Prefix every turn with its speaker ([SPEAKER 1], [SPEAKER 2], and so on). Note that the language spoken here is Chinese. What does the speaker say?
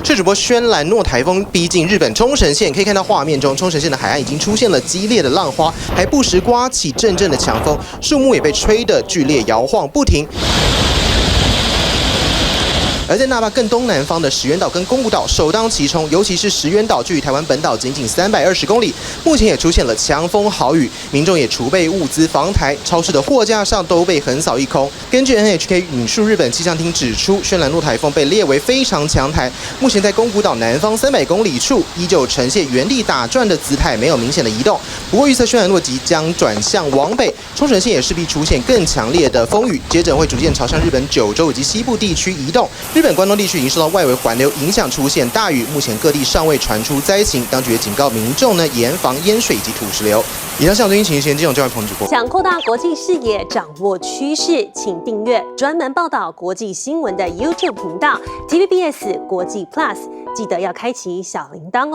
[SPEAKER 1] 是主播轩岚诺台风逼近日本冲绳县，可以看到画面中冲绳县的海岸已经出现了激烈的浪花，还不时刮起阵阵的强风，树木也被吹得剧烈摇晃不停。 而在那霸更东南方的石垣岛跟宫古岛首当其冲，尤其是石垣岛距离台湾本岛仅仅320公里，目前也出现了强风豪雨，民众也储备物资防台，超市的货架上都被横扫一空。根据 NHK 引述日本气象厅指出，轩岚诺台风被列为非常强台，目前在宫古岛南方300公里处，依旧呈现原地打转的姿态，没有明显的移动。不过预测轩岚诺即将转向往北，冲绳县也势必出现更强烈的风雨，接着会逐渐朝向日本九州以及西部地区移动。 日本关东地区已经受到外围环流影响，出现大雨。目前各地尚未传出灾情，当局也警告民众呢严防淹水以及土石流。以上是最新情形，金融郑万鹏直播。
[SPEAKER 2] 想扩大国际视野，掌握趋势，请订阅专门报道国际新闻的 YouTube 频道 TVBS 国际 Plus， 记得要开启小铃铛哦。